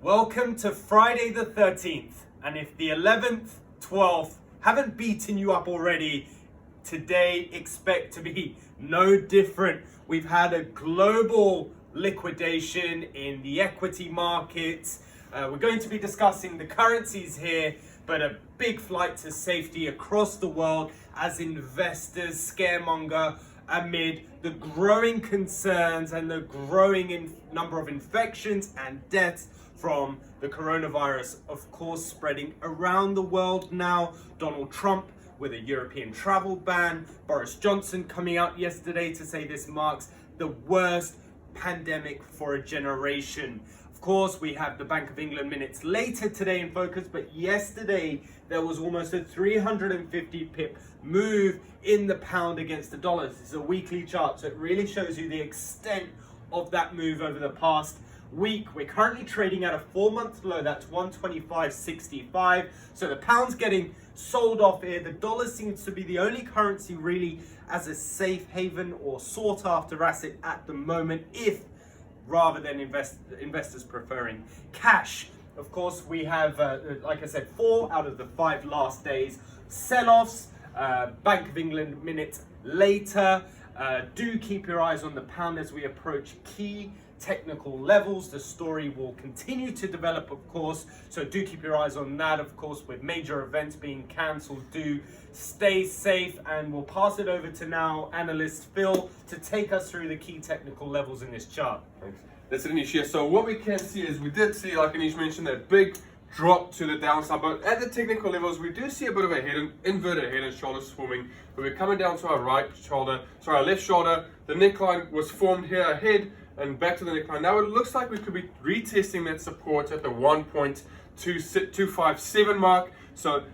Welcome to Friday the 13th, and if the 11th, 12th haven't beaten you up already, today expect to be no different. We've had a global liquidation in the equity markets. We're going to be discussing the currencies here, but a big flight to safety across the world as investors scaremonger amid the growing concerns and the growing number of infections and deaths from the coronavirus, of course, spreading around the world now. Donald Trump with a European travel ban, Boris Johnson coming out yesterday to say this marks the worst pandemic for a generation. Of course, we have the Bank of England minutes later today in focus, but yesterday there was almost a 350 pip move in the pound against the dollar. This is a weekly chart, so it really shows you the extent of that move over the past week. We're currently trading at a 4-month low, that's 125.65. So the pound's getting sold off here. The dollar seems to be the only currency really as a safe haven or sought after asset at the moment, if rather than investors preferring cash. Of course, we have, like I said, 4 out of the 5 last days sell-offs. Bank of England minutes later. Do keep your eyes on the pound as we approach key technical levels. The story will continue to develop, of course, so do keep your eyes on that. Of course, with major events being cancelled, do stay safe, and we'll pass it over to now analyst Phil to take us through the key technical levels in this chart. Thanks. That's it, Anish. Yeah, so what we can see is we did see, like Anish mentioned, that big drop to the downside, but at the technical levels we do see a bit of a inverted head and shoulders forming, but we're coming down to our left shoulder. The neckline was formed here ahead and back to the neckline. Now it looks like we could be retesting that support at the 1.257 mark, so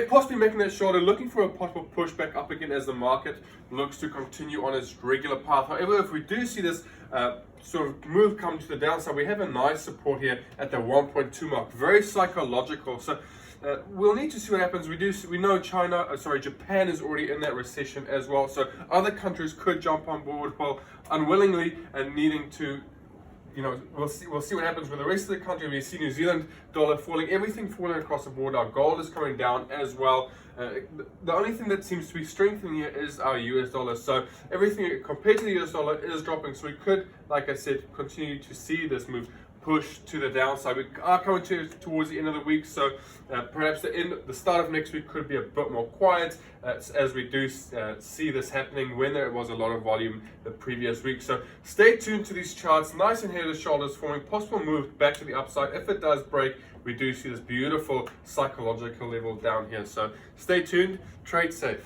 possibly making that shoulder, looking for a possible pushback up again as the market looks to continue on its regular path. However, if we do see this sort of move come to the downside, we have a nice support here at the 1.2 mark, very psychological. So we'll need to see what happens. We know Japan is already in that recession as well, so other countries could jump on board, well, unwillingly, and needing to, we'll see what happens with the rest of the country. We see New Zealand dollar falling, everything falling across the board. Our gold is coming down as well. The only thing that seems to be strengthening here is our US dollar. So everything compared to the US dollar is dropping. So we could, like I said, continue to see this move push to the downside. We are coming towards the end of the week, so perhaps the start of next week could be a bit more quiet as we do see this happening when there was a lot of volume the previous week. So stay tuned to these charts, nice and head and shoulders forming, possible move back to the upside. If it does break, we do see this beautiful psychological level down here. So stay tuned, trade safe.